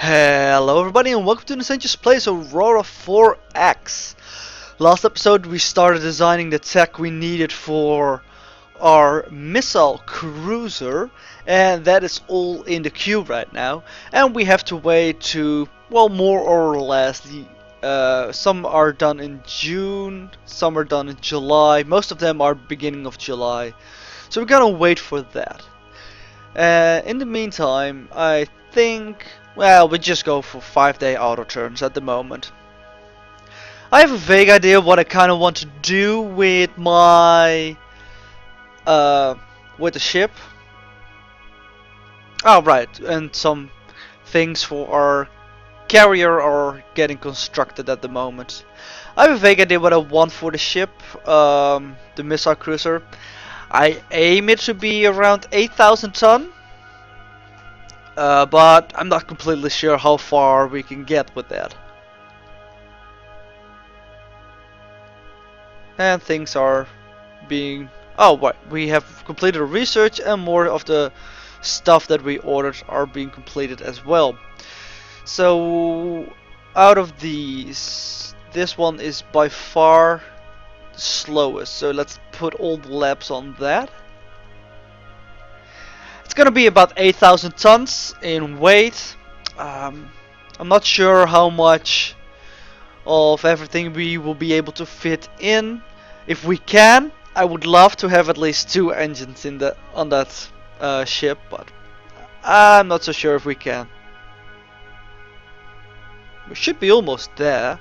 Hello everybody and welcome to Nessentius Plays Aurora 4X. Last episode we started designing the tech we needed for our missile cruiser, and that is all in the queue right now, and we have to wait to, well, more or less some are done in June, some are done in July, most of them are beginning of July, so we're gonna wait for that. In the meantime, I think, well, we just go for 5-day auto turns at the moment. I have a vague idea what I kind of want to do with my, with the ship. Oh, right, and some things for our carrier are getting constructed at the moment. I have a vague idea what I want for the ship, the missile cruiser. I aim it to be around 8,000 ton, but I'm not completely sure how far we can get with that. And things are being... Oh, right, we have completed research and more of the stuff that we ordered are being completed as well. So, out of these, this one is by far slowest, so let's put all the labs on that. It's gonna be about 8,000 tons in weight. I'm not sure how much of everything we will be able to fit in. If we can, I would love to have at least 2 engines in on that ship, but I'm not so sure if we can. We should be almost there.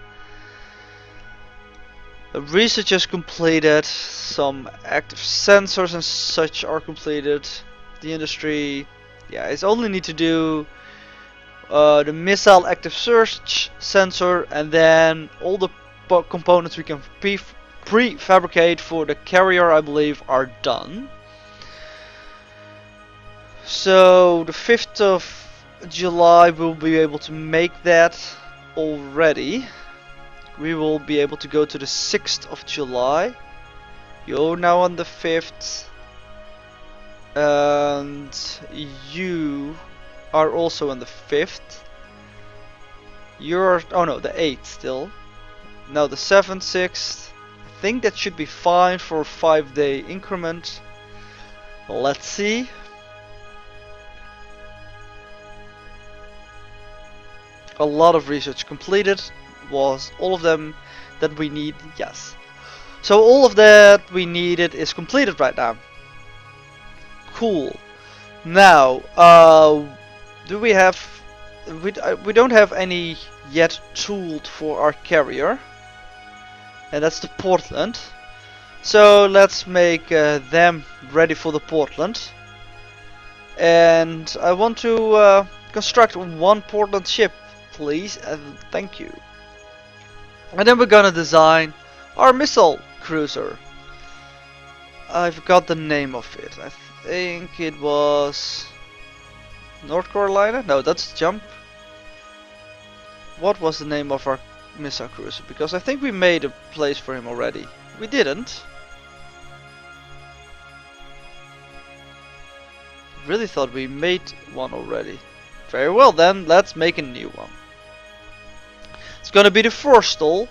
The research is completed, some active sensors and such are completed. The industry, yeah, it's only need to do the missile active search sensor, and then all the components we can prefabricate for the carrier, I believe, are done. So the 5th of July we'll be able to make that already. We will be able to go to the 6th of July. You're now on the 5th. And you are also on the 5th. You're... oh no, the 8th still. Now the 7th, 6th. I think that should be fine for a 5-day increment. Let's see. A lot of research completed. Was all of them that we need? Yes. So all of that we needed is completed right now. Cool. Now, do we have... we don't have any yet tooled for our carrier, and that's the Portland. So let's make them ready for the Portland. And I want to construct one Portland ship, please, and thank you. And then we're gonna design our missile cruiser. I forgot the name of it. I think it was North Carolina? No, that's Jump. What was the name of our missile cruiser? Because I think we made a place for him already. We didn't. Really thought we made one already. Very well then, let's make a new one. It's gonna be the Forstall.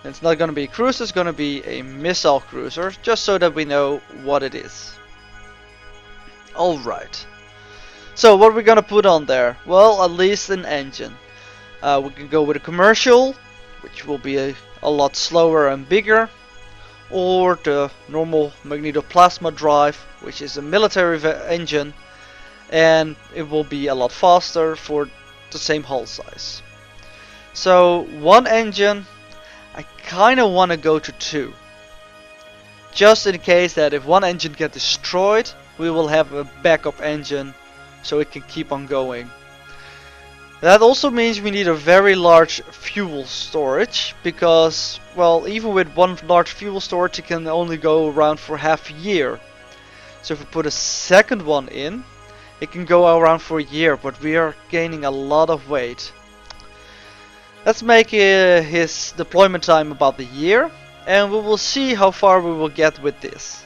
It's not gonna be a cruiser, it's gonna be a missile cruiser, just so that we know what it is. Alright. So what are we gonna put on there? Well, at least an engine. We can go with a commercial, which will be a lot slower and bigger, or the normal magnetoplasma drive, which is a military engine, and it will be a lot faster for the same hull size. So one engine, I kinda wanna go to 2. Just in case that if one engine gets destroyed, we will have a backup engine so it can keep on going. That also means we need a very large fuel storage, because, well, even with one large fuel storage it can only go around for half a year. So if we put a second one in, it can go around for a year, but we are gaining a lot of weight. Let's make his deployment time about a year, and we will see how far we will get with this.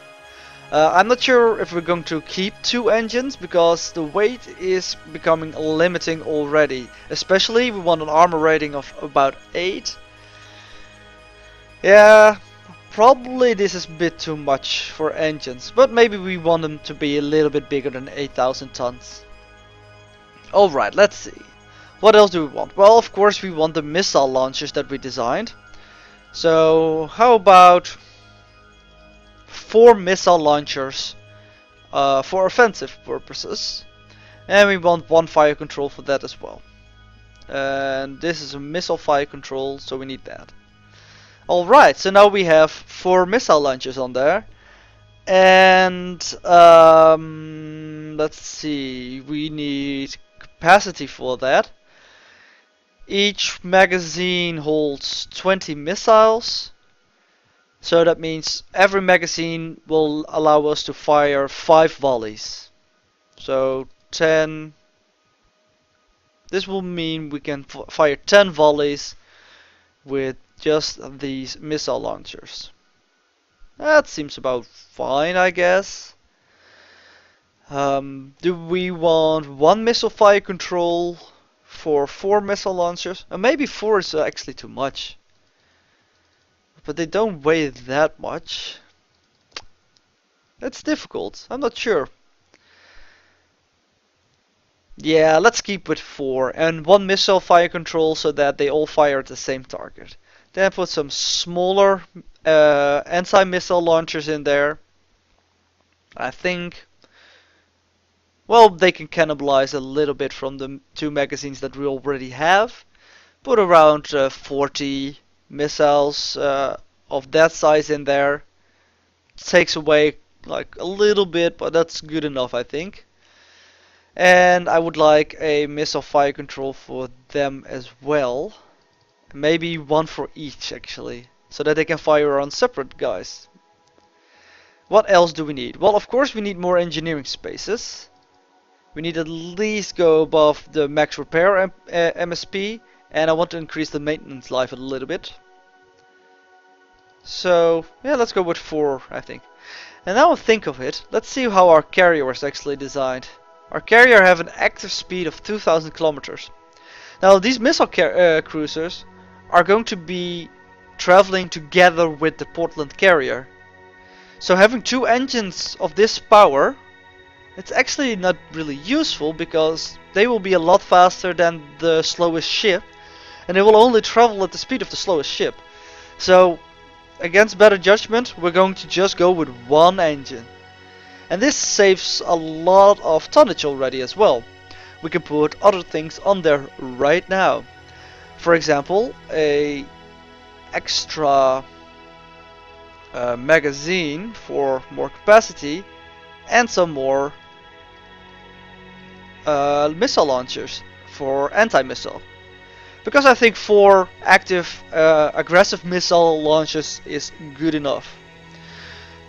I'm not sure if we're going to keep 2 engines because the weight is becoming limiting already. Especially we want an armor rating of about 8. Yeah, probably this is a bit too much for engines, but maybe we want them to be a little bit bigger than 8,000 tons. Alright, let's see. What else do we want? Well, of course we want the missile launchers that we designed. So, how about 4 missile launchers for offensive purposes. And we want 1 fire control for that as well. And this is a missile fire control, so we need that. Alright, so now we have 4 missile launchers on there. And let's see, we need capacity for that. Each magazine holds 20 missiles. So that means every magazine will allow us to fire 5 volleys. So 10. This will mean we can fire 10 volleys with just these missile launchers. That seems about fine, I guess. Do we want 1 missile fire control for 4 missile launchers? Maybe 4 is actually too much. But they don't weigh that much. It's difficult. I'm not sure. Yeah, let's keep with 4 and 1 missile fire control so that they all fire at the same target. Then put some smaller anti-missile launchers in there. I think, well, they can cannibalize a little bit from the 2 magazines that we already have. Put around 40 missiles of that size in there. Takes away like a little bit, but that's good enough, I think. And I would like a missile fire control for them as well. Maybe 1 for each, actually, so that they can fire on separate guys. What else do we need? Well, of course we need more engineering spaces. We need at least go above the max repair MSP, and I want to increase the maintenance life a little bit. So yeah, let's go with 4, I think. And now I think of it, let's see how our carrier is actually designed. Our carrier have an active speed of 2,000 kilometers. Now these missile cruisers are going to be traveling together with the Portland carrier. So having 2 engines of this power, it's actually not really useful because they will be a lot faster than the slowest ship, and they will only travel at the speed of the slowest ship. So against better judgment, we're going to just go with 1 engine. And this saves a lot of tonnage already as well. We can put other things on there right now. For example, a extra magazine for more capacity and some more missile launchers for anti-missile. Because I think 4 active aggressive missile launches is good enough.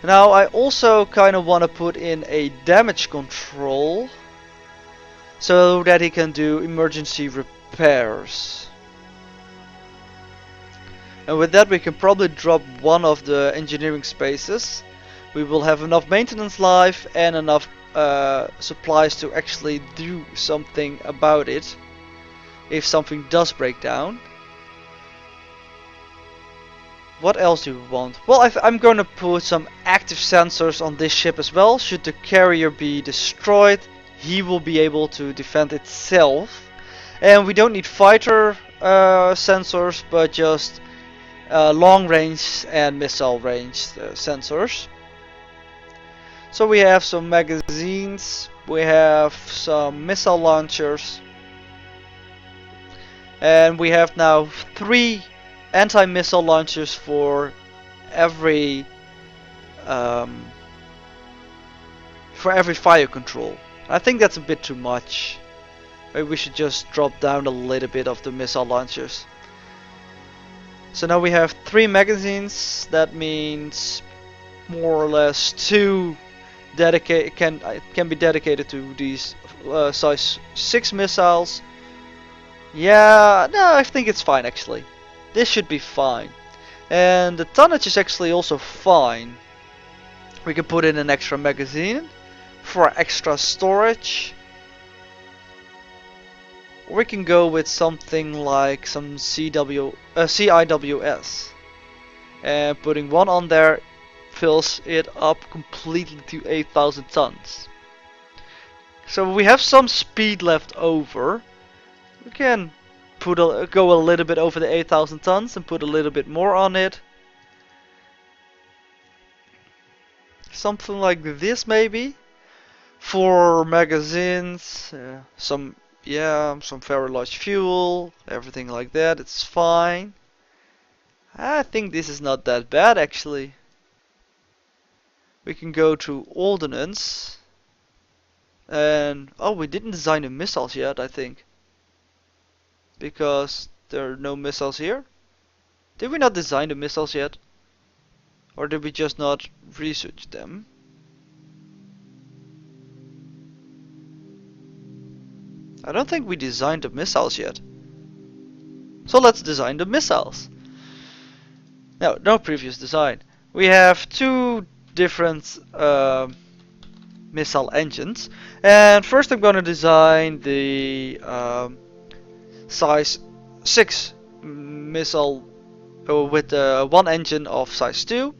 Now I also kind of want to put in a damage control so that he can do emergency repairs. And with that we can probably drop 1 of the engineering spaces. We will have enough maintenance life and enough supplies to actually do something about it if something does break down. What else do we want? Well, I'm going to put some active sensors on this ship as well. Should the carrier be destroyed, he will be able to defend itself. And we don't need fighter sensors, but just long range and missile range sensors. So we have some magazines, we have some missile launchers, and we have now 3 anti-missile launchers for every fire control. I think that's a bit too much. Maybe we should just drop down a little bit of the missile launchers. So now we have 3 magazines. That means more or less 2 can be dedicated to these size 6 missiles. Yeah, no, I think it's fine actually. This should be fine. And the tonnage is actually also fine. We can put in an extra magazine for extra storage. Or we can go with something like some CIWS. And putting one on there fills it up completely to 8,000 tons. So we have some speed left over. We can go a little bit over the 8,000 tons and put a little bit more on it. Something like this maybe. For magazines, some very large fuel, everything like that. It's fine. I think this is not that bad actually. We can go to ordnance. And oh, we didn't design the missiles yet, I think. Because there are no missiles here. Did we not design the missiles yet? Or did we just not research them? I don't think we designed the missiles yet. So let's design the missiles. No previous design. We have two different missile engines. And first I'm going to design the size 6 missile with one engine of size 2.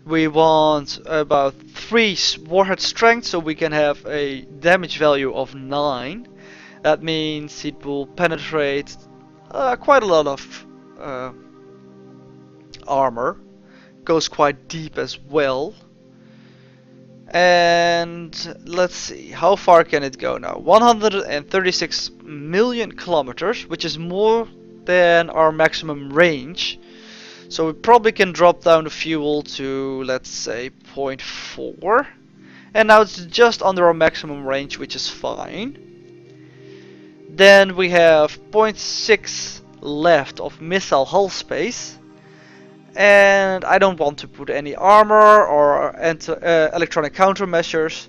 We want about 3 warhead strength, so we can have a damage value of 9. That means it will penetrate quite a lot of armor. Goes quite deep as well. And let's see, how far can it go now? 136 million kilometers, which is more than our maximum range. So we probably can drop down the fuel to, let's say, 0.4. And now it's just under our maximum range, which is fine. Then we have 0.6 left of missile hull space. And I don't want to put any armor or electronic countermeasures.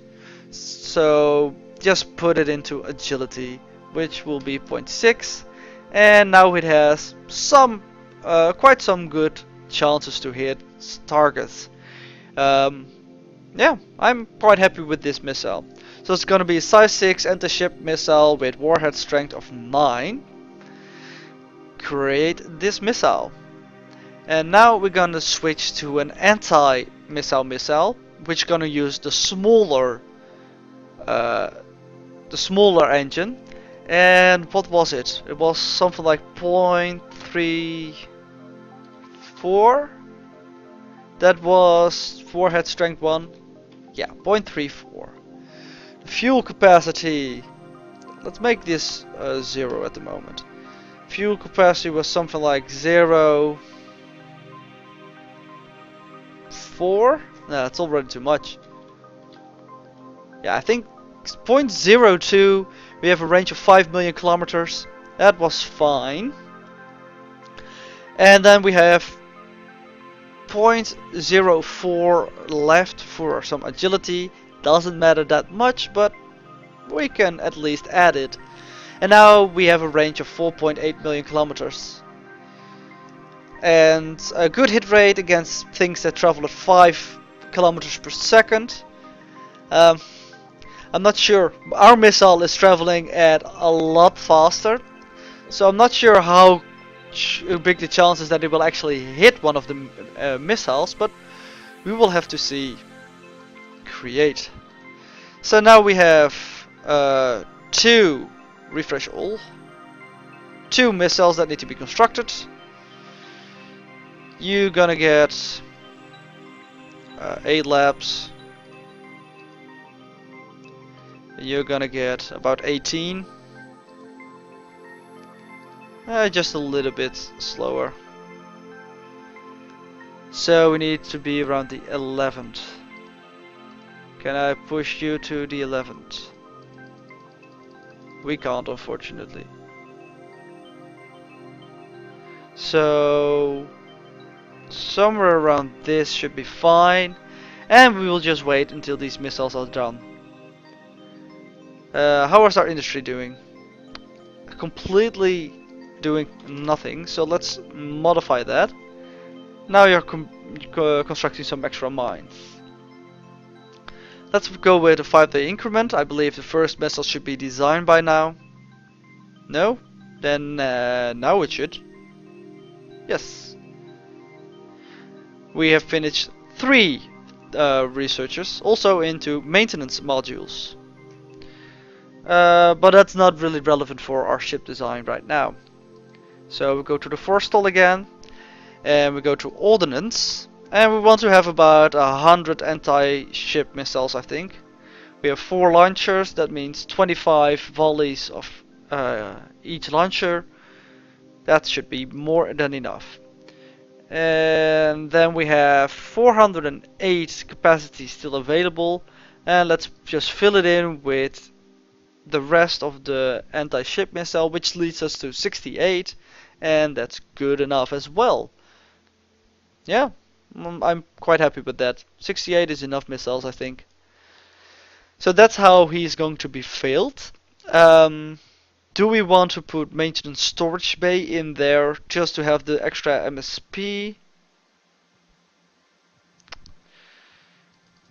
So just put it into agility, which will be 0.6. And now it has quite some good chances to hit targets. Yeah, I'm quite happy with this missile. So it's gonna be a size 6 anti-ship missile with warhead strength of 9. Create this missile. And now we're gonna switch to an anti-missile missile, which is gonna use the smaller engine. And what was it? It was something like 0.34. That was warhead strength 1. Yeah, 0.34. The fuel capacity. Let's make this 0 at the moment. Fuel capacity was something like 0.4. No, it's already too much. Yeah, I think 0.02. We have a range of 5 million kilometers. That was fine. And then we have 0.04 left for some agility. Doesn't matter that much, but we can at least add it. And now we have a range of 4.8 million kilometers. And a good hit rate against things that travel at 5 kilometers per second. I'm not sure. Our missile is traveling at a lot faster. So I'm not sure how big the chances that it will actually hit one of the missiles. But we will have to see. Create. So now we have 2 refresh all. 2 missiles that need to be constructed. You're gonna get 8 labs. You're gonna get about 18. Just a little bit slower. So we need to be around the 11th. Can I push you to the 11th? We can't, unfortunately. So somewhere around this should be fine. And we will just wait until these missiles are done. How is our industry doing? Completely doing nothing. So let's modify that. Now you're constructing some extra mines. Let's go with a 5-day increment. I believe the first missile should be designed by now. No? Then now it should. Yes. We have finished 3 researchers, also into maintenance modules. But that's not really relevant for our ship design right now. So we go to the forestall again, and we go to ordnance, and we want to have about 100 anti-ship missiles, I think. We have 4 launchers, that means 25 volleys of each launcher. That should be more than enough. And then we have 408 capacity still available, and let's just fill it in with the rest of the anti-ship missile, which leads us to 68, and that's good enough as well. Yeah, I'm quite happy with that. 68 is enough missiles, I think. So that's how he's going to be filled. Do we want to put maintenance storage bay in there just to have the extra MSP?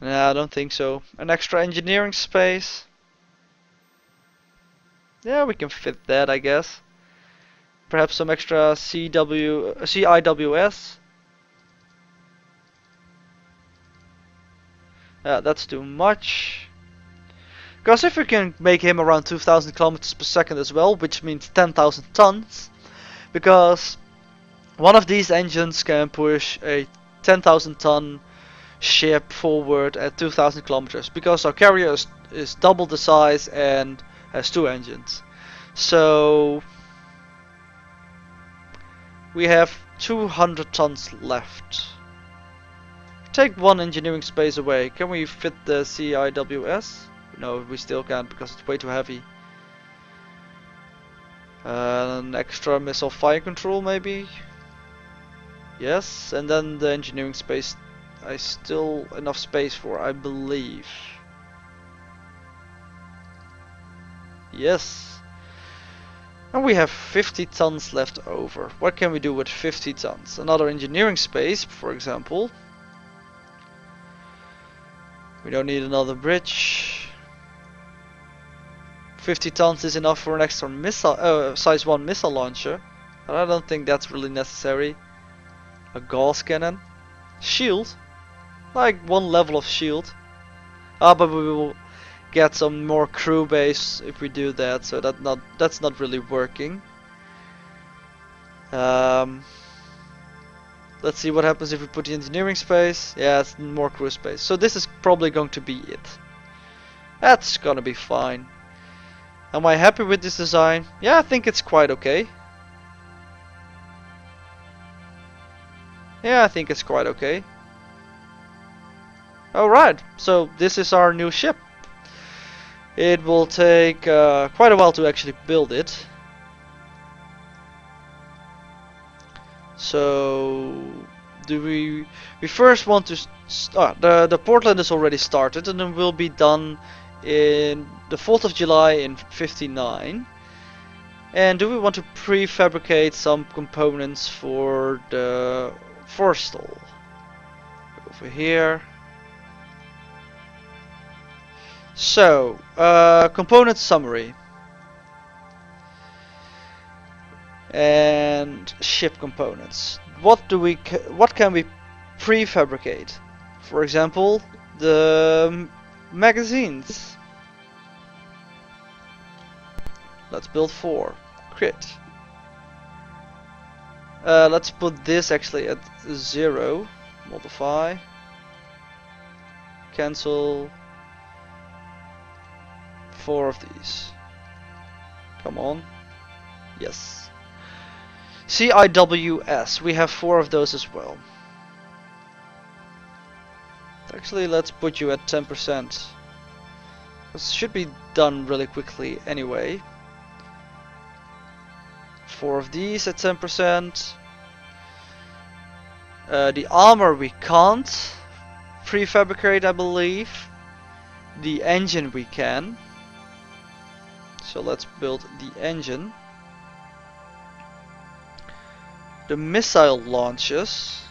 No, I don't think so. An extra engineering space? Yeah, we can fit that, I guess. Perhaps some extra CIWS? That's too much. Because if we can make him around 2000 kilometers per second as well, which means 10,000 tons, because one of these engines can push a 10,000 ton ship forward at 2000 kilometers, because our carrier is double the size and has 2 engines. So we have 200 tons left. Take 1 engineering space away. Can we fit the CIWS? No, we still can't because it's way too heavy. An extra missile fire control maybe? Yes, and then the engineering space I still enough space for, I believe. Yes. And we have 50 tons left over. What can we do with 50 tons? Another engineering space, for example. We don't need another bridge. 50 tons is enough for an extra missile, size 1 missile launcher. But I don't think that's really necessary. A Gauss cannon. Shield. Like 1 level of shield. But we will get some more crew base if we do that, so that's not really working. Let's see what happens if we put the engineering space. Yeah, it's more crew space. So this is probably going to be it. That's gonna be fine. Am I happy with this design? Yeah, I think it's quite okay. Yeah, I think it's quite okay. Alright, so this is our new ship. It will take quite a while to actually build it. So do we first want to the Portland is already started and it will be done in the 4th of July in 59. And do we want to prefabricate some components for the forestall? Over here. So, component summary. And ship components. What can we prefabricate? For example, the magazines. Let's build 4. Crit. Let's put this actually at 0. Modify. Cancel. 4 of these. Come on. Yes. CIWS. We have 4 of those as well. Actually, let's put you at 10%. This should be done really quickly anyway. 4 of these at 10%. The armor we can't prefabricate, I believe. The engine we can. So let's build the engine. The missile launches.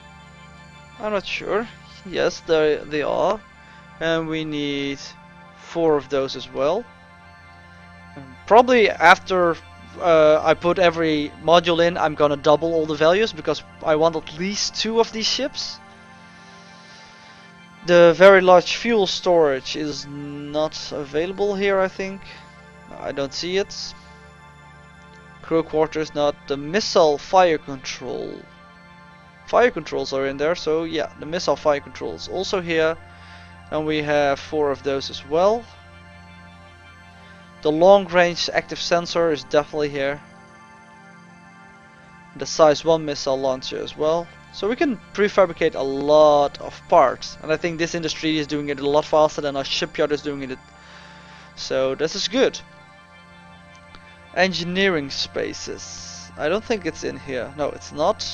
I'm not sure. Yes, they are. And we need 4 of those as well. Probably after I put every module in, I'm gonna double all the values because I want at least 2 of these ships. The very large fuel storage is not available here, I think. I don't see it. Crew quarters not. The missile fire control. Fire controls are in there, so yeah, the missile fire controls also here. And we have 4 of those as well. The long range active sensor is definitely here. The size 1 missile launcher as well. So we can prefabricate a lot of parts. And I think this industry is doing it a lot faster than our shipyard is doing it. So this is good. Engineering spaces. I don't think it's in here. No, it's not.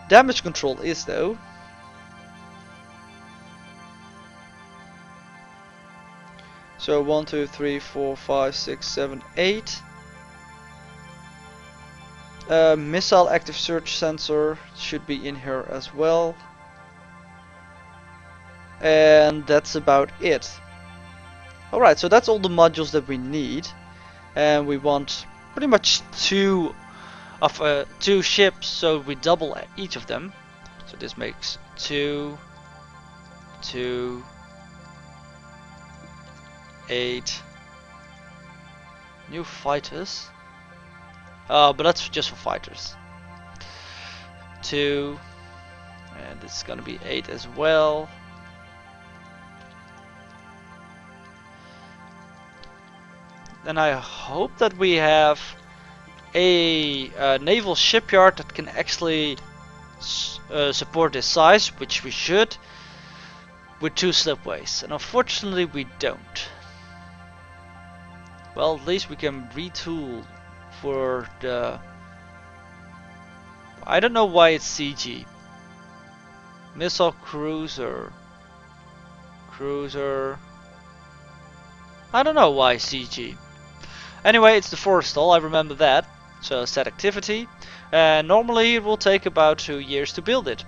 Damage control is though. So 1, 2, 3, 4, 5, 6, 7, 8. Missile active search sensor should be in here as well. And that's about it. Alright, so that's all the modules that we need. And we want pretty much 2 ships, so we double each of them. So this makes 2, 2, 8 new fighters. But that's just for fighters. 2, and this is gonna be 8 as well. And I hope that we have a naval shipyard that can actually support this size, which we should, with 2 slipways. And unfortunately we don't. Well, at least we can retool for the... I don't know why it's CG. Missile cruiser. I don't know why CG. Anyway, it's the Forrestal, I remember that. So set activity. And normally it will take about 2 years to build it.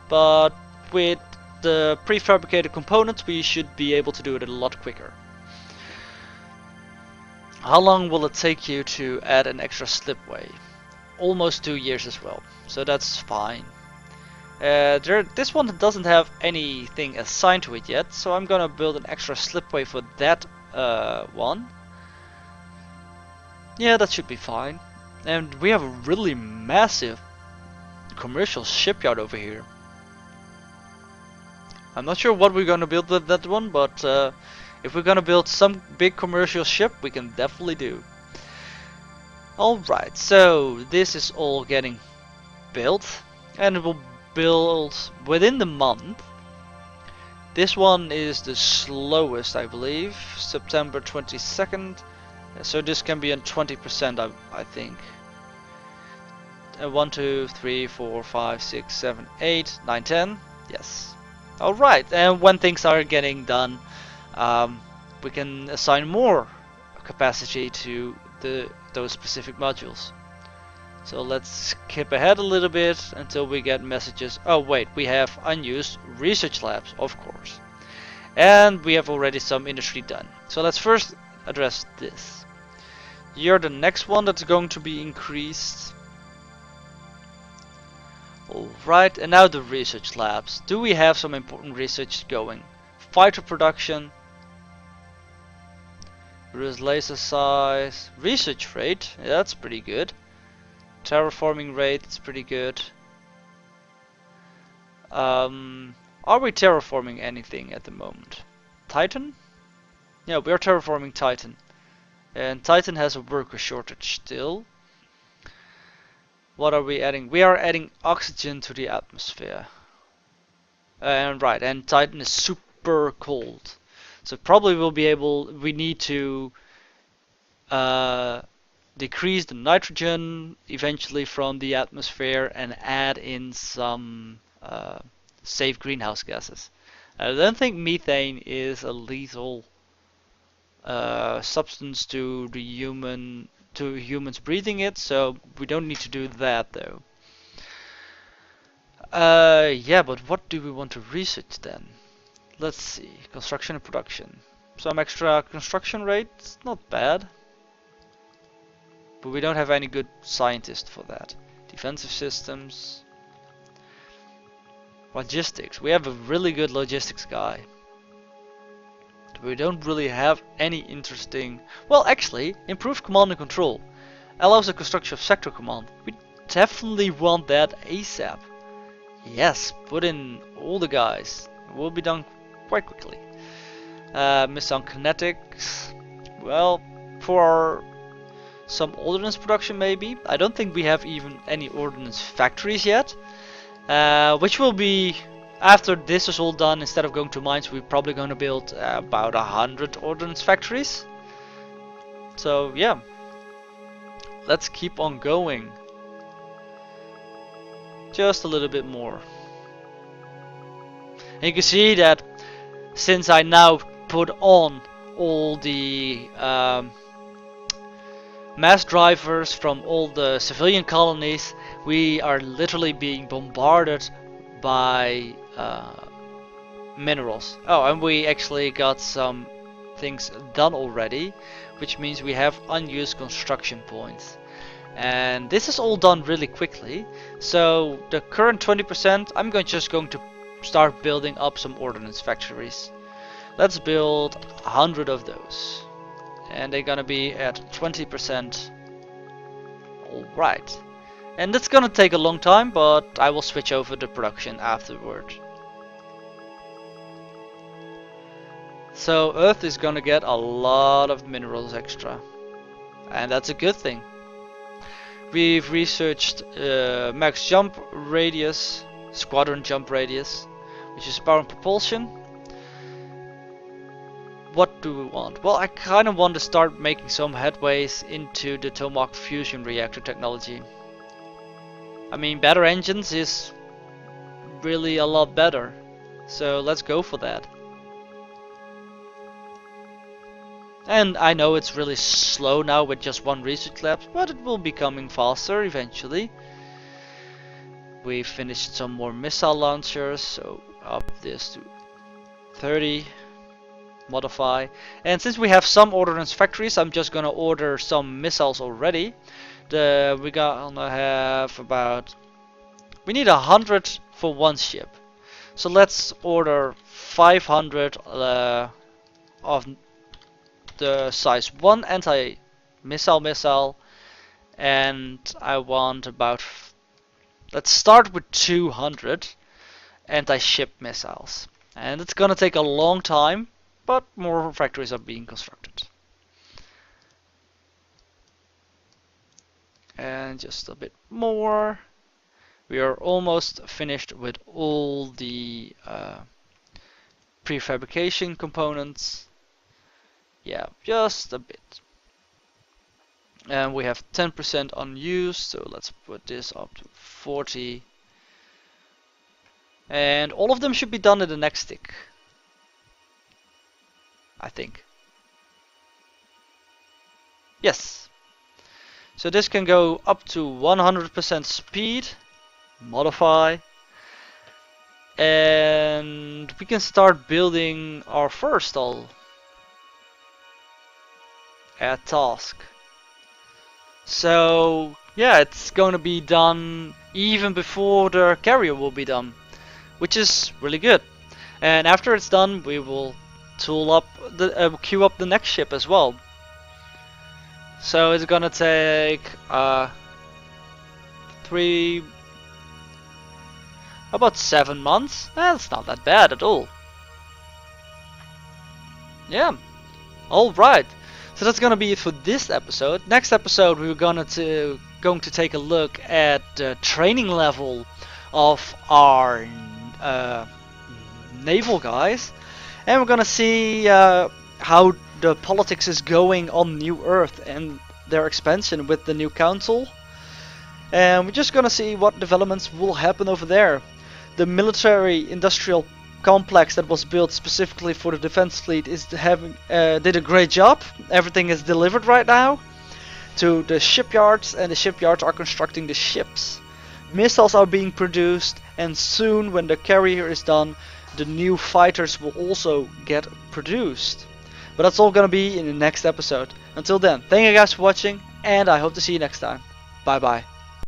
But with the prefabricated components we should be able to do it a lot quicker. How long will it take you to add an extra slipway? Almost 2 years as well, so that's fine. This one doesn't have anything assigned to it yet, so I'm gonna build an extra slipway for that one. Yeah, that should be fine. And we have a really massive commercial shipyard over here. I'm not sure what we're gonna build with that one, but if we're gonna build some big commercial ship, we can definitely do. Alright, so this is all getting built, and it will build within the month. This one is the slowest, I believe, September 22nd. So this can be on 20%, I think. 1, 2, 3, 4, 5, 6, 7, 8, 9, 10. Yes. Alright, and when things are getting done, we can assign more capacity to those specific modules. So let's skip ahead a little bit until we get messages. Oh wait, we have unused research labs, of course. And we have already some industry done. So let's first address this. You're the next one that's going to be increased. Alright, and now the research labs. Do we have some important research going? Fighter production. Reduce laser size. Research rate, yeah, that's pretty good. Terraforming rate, it's pretty good. Are we terraforming anything at the moment? Titan? Yeah, we are terraforming Titan. And Titan has a worker shortage still. What are we adding? We are adding oxygen to the atmosphere. And right, and Titan is super cold. So probably we need to decrease the nitrogen eventually from the atmosphere and add in some safe greenhouse gases. I don't think methane is a lethal substance to humans breathing it, so we don't need to do that though. Yeah, but what do we want to research then? let's see, construction and production. Some extra construction rate, not bad. But we don't have any good scientists for that. Defensive systems. Logistics. We have a really good logistics guy. But we don't really have any interesting... Well, actually, improved command and control. Allows the construction of sector command. We definitely want that ASAP. Yes, put in all the guys. It will be done quite quickly. Missile kinetics. Well, for some ordnance production maybe. I don't think we have even any ordnance factories yet. Which will be, after this is all done, instead of going to mines, we're probably going to build about 100 ordnance factories. So yeah, let's keep on going. Just a little bit more. And you can see that since I now put on all the mass drivers from all the civilian colonies, we are literally being bombarded by minerals. Oh, and we actually got some things done already, which means we have unused construction points. And this is all done really quickly. So the current 20%, I'm just going to start building up some ordnance factories. Let's build 100 of those. And they're gonna be at 20%. Alright. And that's gonna take a long time, but I will switch over the production afterward. So Earth is gonna get a lot of minerals extra. And that's a good thing. We've researched max jump radius, squadron jump radius, which is power and propulsion. What do we want? Well, I kind of want to start making some headways into the Tomahawk fusion reactor technology. I mean, better engines is really a lot better, so let's go for that. And I know it's really slow now with just one research lab, but it will be coming faster eventually. We finished some more missile launchers, so up this to 30. Modify. And since we have some ordnance factories, I'm just gonna order some missiles already. We gonna have about... We need 100 for one ship. So let's order 500 of the size 1 anti-missile, and I want about... Let's start with 200 anti-ship missiles. And it's gonna take a long time, but more factories are being constructed. And just a bit more. We are almost finished with all the prefabrication components. Yeah, just a bit. And we have 10% unused, so let's put this up to 40. And all of them should be done in the next tick, I think. Yes. So this can go up to 100% speed. Modify. And we can start building our first hull. Add task. So yeah, it's going to be done even before the carrier will be done, which is really good. And after it's done, we will tool up the queue up the next ship as well. So it's gonna take about 7 months. That's not that bad at all. Yeah. All right. So that's gonna be it for this episode. Next episode, we're going to take a look at the training level of our naval guys, and we're gonna see how the politics is going on New Earth and their expansion with the new council. And we're just gonna see what developments will happen over there. The military industrial complex that was built specifically for the defense fleet is did a great job. Everything is delivered right now to the shipyards, and the shipyards are constructing the ships. Missiles are being produced, and soon when the carrier is done, the new fighters will also get produced. But that's all gonna be in the next episode. Until then, thank you guys for watching, and I hope to see you next time. Bye bye.